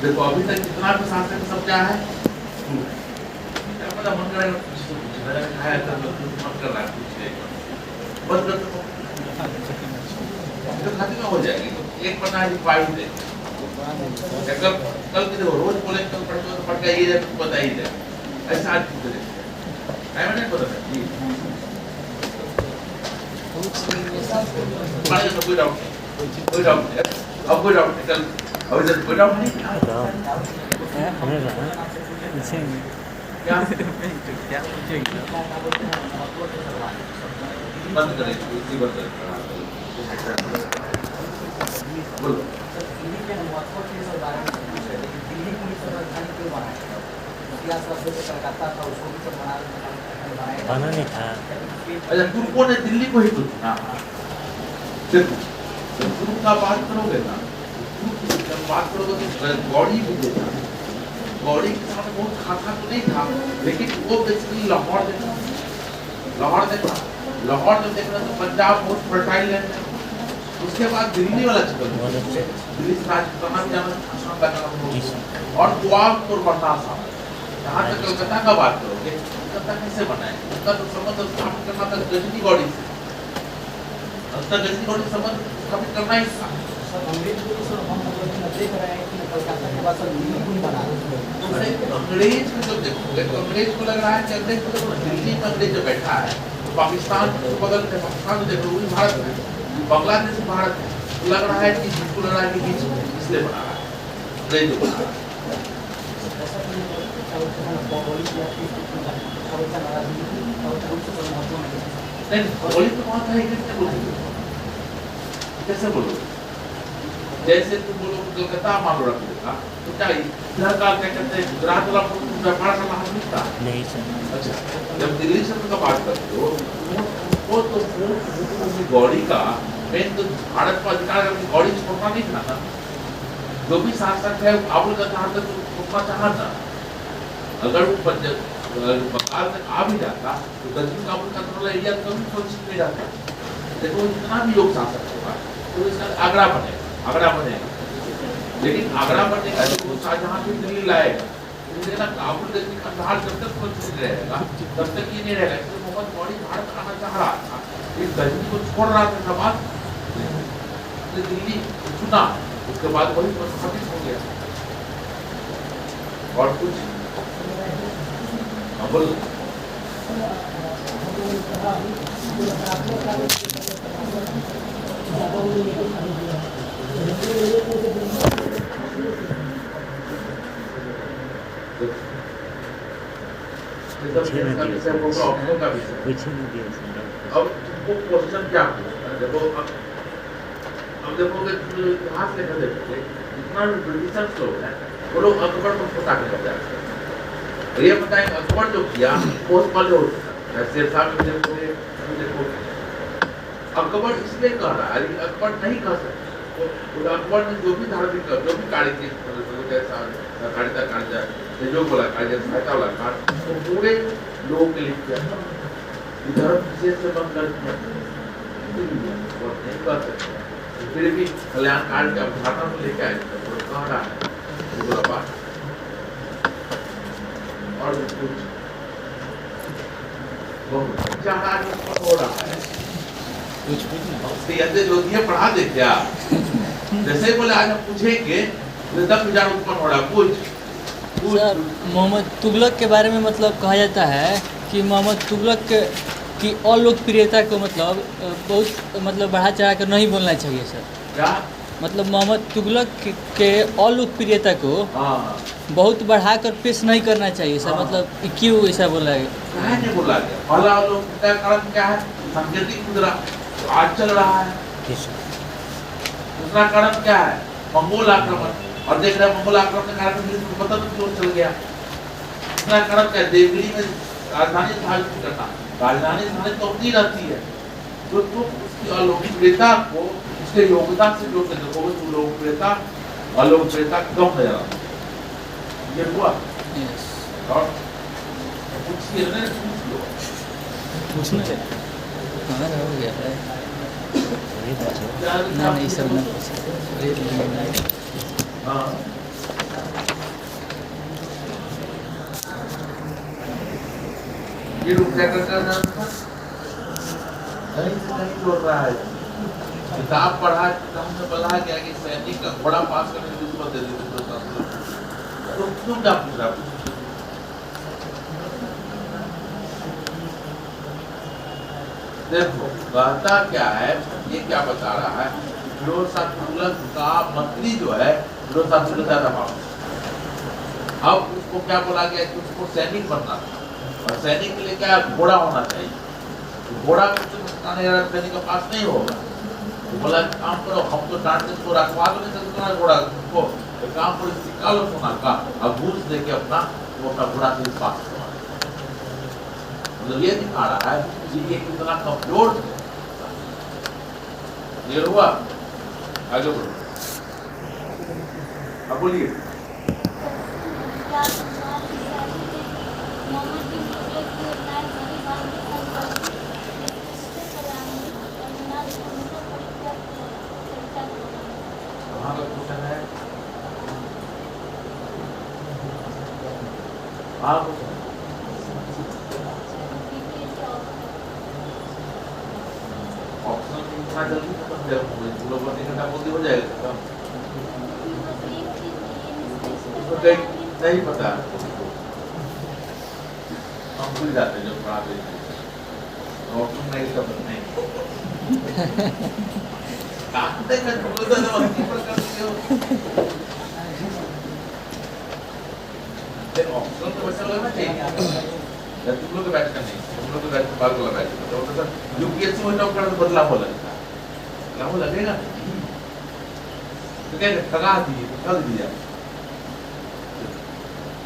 देखो अभी तक जितना भी शास्त्र में सब क्या है अपना मन कर रहा है मन कर रहा है कुछ बस तो खत्म हो जाएगी तो एक पन्ना है फाइल दे कल कल की देखो रोज बोले कल पढ़ के ये बता ही दे ऐसा आज पूछ रहे टाइम नहीं पता जी पढ़ाई तो कोई डाउट नहीं अब कोई डाउट नहीं कल अब इधर कोई डाउट नहीं हमें जाना क्या क्या पूछेगी बंद करें इसी बंद करें बोलो दिल्ली के महत्व के इस बारे में पूछ रहे थे कि दिल्ली पुलिस की राजधानी क्यों बनाया गया? इतिहास का जो कलकत्ता था उसको भी तो बनाया बना नहीं था अच्छा तुर्कों ने दिल्ली को ही तो चुना देखो तुर्क का बात करोगे ना जब बात करोगे तो गौड़ी भी देखा गौड़ी के सामने बहुत खासा तो नहीं था लेकिन वो बेसिकली लाहौर देखा लाहौर जब देखना तो पंजाब बहुत फर्टाइल है उसके बाद दिल्ली वाला चक्कर बहुत अच्छे दिल्ली से राजस्थान जाना आसान जी बैठना सर और दुआब और बर्दाश्त जहाँ तक कलकत्ता का बात करोगे कलकत्ता कैसे बना है उसका तो संबंध स्थापित करना था गजनी गौड़ी से उसका गजनी गौड़ी संबंध स्थापित करना ही था सर अंग्रेज को सर हम देख रहे हैं कि कलकत्ता के बाद सर दिल्ली को ही बना अंग्रेज को जब देखोगे तो अंग्रेज को लग रहा है कि अंग्रेज को देखो दिल्ली में अंग्रेज जो बैठा है तो पाकिस्तान को बदल के पाकिस्तान को देखो वो भी भारत है बांग्लादेश भारत है तो लग रहा है कि जिसको लग रहा है कि बीच इसलिए बना रहा है अंग्रेज को बना रहा है नहीं होली तो बहुत है कैसे बोलोगे कैसे बोलोगे जैसे तुम बोलो कलकत्ता मान लो रख देगा तो क्या इधर का क्या कहते हैं गुजरात वाला व्यापार का महान नहीं था नहीं सर अच्छा जब दिल्ली शब्द का बात करते हो वो तो गौड़ी का मेन तो भारत को अधिकार करके गौड़ी छोड़ना नहीं था ना जो भी शासक है आबुल का कहा तक छोड़ना चाहा था अगर वो बंगाल तक आ भी जाता तो दक्षिण काबुल का एरिया कभी सुरक्षित नहीं रहता देखो जितना भी योग शासक होगा तो इसका आगरा बनेगा लेकिन आगरा बनने का जो शाहजहां भी दिल्ली लाएगा लेकिन काबुल दिल्ली कंधार जब तक मौजूद रहेगा तब तक ये नहीं रहेगा इसलिए मोहम्मद गौरी भारत आना चाह रहा था इस गजनी को छोड़ रहा था समाज दिल्ली चुना उसके बाद वही स्थापित हो गया और कुछ बोल कुछ नहीं दिया सर। अब तुमको क्वेश्चन क्या पूछता है देखो अब देखोगे इतिहास लेकर देखोगे जितना भी ब्रिटिशर्स लोग हैं वो लोग अकबर को छोटा कर जाते हैं और ये बताएंगे अकबर जो किया वो पहले हो चुका शेरशाह में देखोगे अकबर इसलिए कह रहा है अकबर नहीं कह सकते तो अकबर ने जो भी धार्मिक जो भी कार्य किए कारिता जो बोला कार्य सहायता वाला कार्य तो पूरे लोगों के लिए किया धर्म विशेष से बंद कर दिया नहीं कर सकते फिर भी कल्याणकारी की अवधारणा को लेकर आए तो कह रहा है और कुछ बहुत चाह हो रहा है कुछ लोग ये पढ़ा दे क्या जैसे बोले आज हम पूछेंगे 10,000 उत्पन्न हो रहा कुछ सर मोहम्मद तुगलक के बारे में मतलब कहा जाता है कि मोहम्मद तुगलक की अलोकप्रियता को मतलब बहुत मतलब बढ़ा चढ़ा कर नहीं बोलना चाहिए सर क्या मतलब मोहम्मद तुगलक के अलोकप्रियता को बहुत बढ़ाकर पेश नहीं करना चाहिए सर मतलब क्यों ऐसा बोला है नहीं बोला गया पहला अलोकप्रियता का कारण क्या है सांकेतिक मुद्रा आज चल रहा है दूसरा कारण क्या है मंगोल आक्रमण और देख रहे हैं मंगोल आक्रमण के कारण पता नहीं क्यों चल गया दूसरा कारण क्या देवगिरी में राजधानी स्थापित करना राजधानी स्थापित तो होती रहती है जो तो उसकी अलोकप्रियता को उसके योग्यता से जो देखोगे तो लोकप्रियता अलोकप्रियता कम नजर आता है ये हुआ और पूछिए ना पूछ लो पूछना हमारा हो गया है नहीं सर नहीं हाँ ये लोग क्या करता है नहीं छोड़ रहा है किताब पढ़ा हमने बोला गया कि सैनिक का घोड़ा पास करने की जरूरत दे देते तो क्यों क्या पूछ रहा है देखो कहता क्या है ये क्या बता रहा है फिरोज शाह तुगलक का मंत्री जो है फिरोज शाह तुगलक ज्यादा मामला अब उसको क्या बोला गया कि उसको सैनिक बनना था और सैनिक के लिए क्या घोड़ा होना चाहिए तो घोड़ा सैनिक के पास नहीं होगा तो बोला काम करो हम तो डांटते को रखवा दो नहीं सकते घोड़ा को तो काम करो सिक्का लो सोना का अब घूस देके अपना वो अपना घोड़ा से पास करवा मतलब ये दिखा रहा है कि ये कितना कमजोर ये हुआ आगे बढ़ो अब बोलिए आप ऑप्शन इतना जल्दी खत्म जल्दी हो जाएगा नहीं पता हम भूल जाते जब पढ़ा देते ऑप्शन नहीं समझ नहीं ऑप्शन तो वैसा लगना चाहिए तुम लोग बैठ कर नहीं तुम लोग बैठ कर बाल को बैठ तो सर यूपीएससी में जॉब करने बदलाव हो लगता है वो लगेगा तो क्या ठगा दिया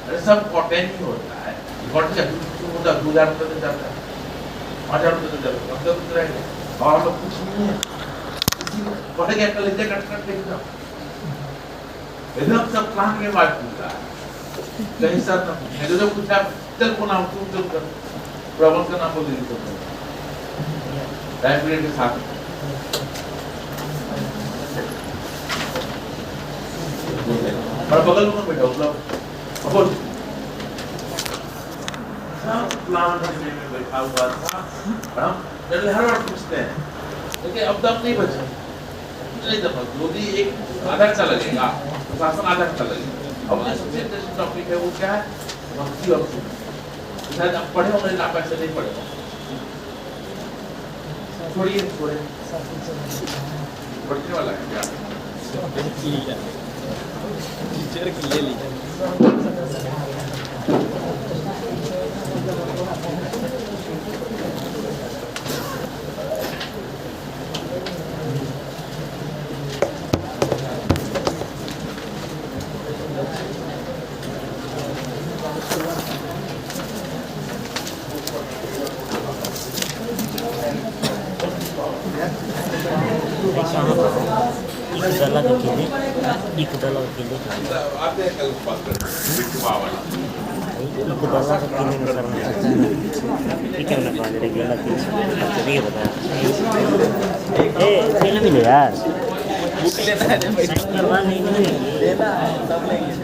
अरे सब कॉटेन ही होता है कॉटेन होता 2,000 रुपये तक जाता है 5,000 रुपये तक जाता है कम से कम रहेगा और लोग कुछ नहीं है कटे क्या कर लीजिए कट देख जाओ एकदम सब प्लान के बाद पूछा है कहीं सर मेरे जो पूछा चल को नाम तुम चल कर प्रबंध का नाम बोल दीजिए टाइम पीरियड के साथ और बगल में बैठा उपलब्ध अब प्लान करने में बैठा हुआ था और हम जनरल हर बार पूछते हैं देखिए अब दम नहीं बचा नहीं दम मोदी एक आधा घंटा लगेगा प्रशासन आधा घंटा लगेगा अब सबसे इंटरेस्टिंग टॉपिक है वो क्या है भक्ति और सुख शायद आप पढ़े होंगे ना पैसे नहीं पढ़े छोड़िए छोड़े पढ़ने वाला है क्या टीचर की ले ली एक डला के केले एक डला के केले आते हैं कल बात करते हैं बिट्टू वाला एक डला के केले में करना ठीक है ना पाले रे डला के अच्छा नहीं बता ए केले मिले यार बुक लेना है भाई साइन करवा नहीं लेना है सब लेंगे